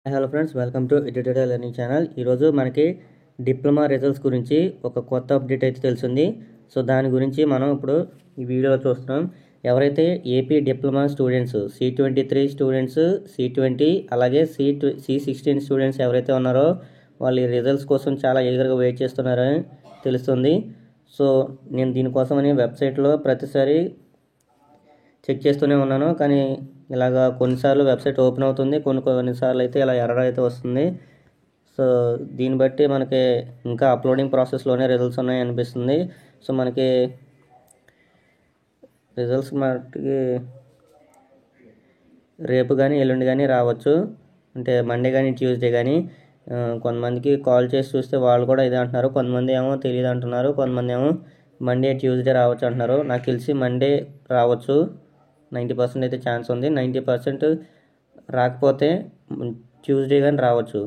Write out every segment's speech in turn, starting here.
Hello friends, welcome to edutorial learning channel. ఈరోజు మనకి diploma results గురించి ఒక కొత్త అప్డేట్ అయితే తెలిసింది. సో దాని గురించి మనం ఇప్పుడు ఈ వీడియోలో చూస్తున్నాం. ఎవరైతే AP diploma students C23 students, C20 అలాగే C16 స్టూడెంట్స్ ఎవరైతే ఉన్నారో వాళ్ళు ఈ రిజల్ట్స్ కోసం చాలా ఈగర్గా వెయిట్ చేస్తున్నారని తెలుస్తుంది. సో నేను దీనికోసమని వెబ్సైట్లో ప్రతిసారి చెక్ చేస్తూనే ఉన్నాను, కానీ ఇలాగా కొన్నిసార్లు వెబ్సైట్ ఓపెన్ అవుతుంది, కొన్నిసార్లు అయితే ఇలా ఎర్రర్ అయితే వస్తుంది. సో దీన్ని బట్టి మనకి ఇంకా అప్లోడింగ్ ప్రాసెస్లోనే రిజల్ట్స్ ఉన్నాయి అనిపిస్తుంది. సో మనకి రిజల్ట్స్ మనకి రేపు కానీ ఎల్లుండి కానీ రావచ్చు, అంటే మండే కానీ ట్యూస్డే కానీ. కొంతమందికి కాల్ చేసి చూస్తే వాళ్ళు కూడా ఇదే అంటున్నారు. కొంతమంది ఏమో తెలియదు అంటున్నారు, కొంతమంది ఏమో మండే ట్యూస్డే రావచ్చు అంటున్నారు. నాకు తెలిసి మండే రావచ్చు, 90% అయితే ఛాన్స్ ఉంది. 90% రాకపోతే ట్యూస్డే కానీ రావచ్చు.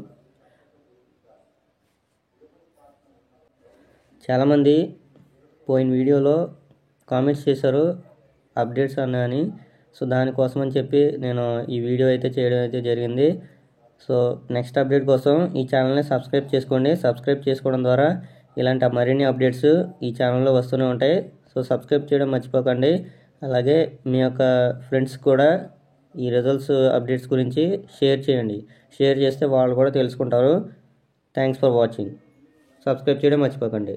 చాలామంది పోయిన వీడియోలో కామెంట్స్ చేశారు అప్డేట్స్ అన్నాయని. సో దానికోసం అని చెప్పి నేను ఈ వీడియో అయితే చేయడం అయితే జరిగింది. సో నెక్స్ట్ అప్డేట్ కోసం ఈ ఛానల్ని సబ్స్క్రైబ్ చేసుకోండి. సబ్స్క్రైబ్ చేసుకోవడం ద్వారా ఇలాంటి మరిన్ని అప్డేట్స్ ఈ ఛానల్లో వస్తూనే ఉంటాయి. సో సబ్స్క్రైబ్ చేయడం మర్చిపోకండి. అలాగే మీ యొక్క ఫ్రెండ్స్ కూడా ఈ రిజల్ట్స్ అప్డేట్స్ గురించి షేర్ చేయండి. షేర్ చేస్తే వాళ్ళు కూడా తెలుసుకుంటారు. Thanks for watching. సబ్స్క్రైబ్ చేయడం మర్చిపోకండి.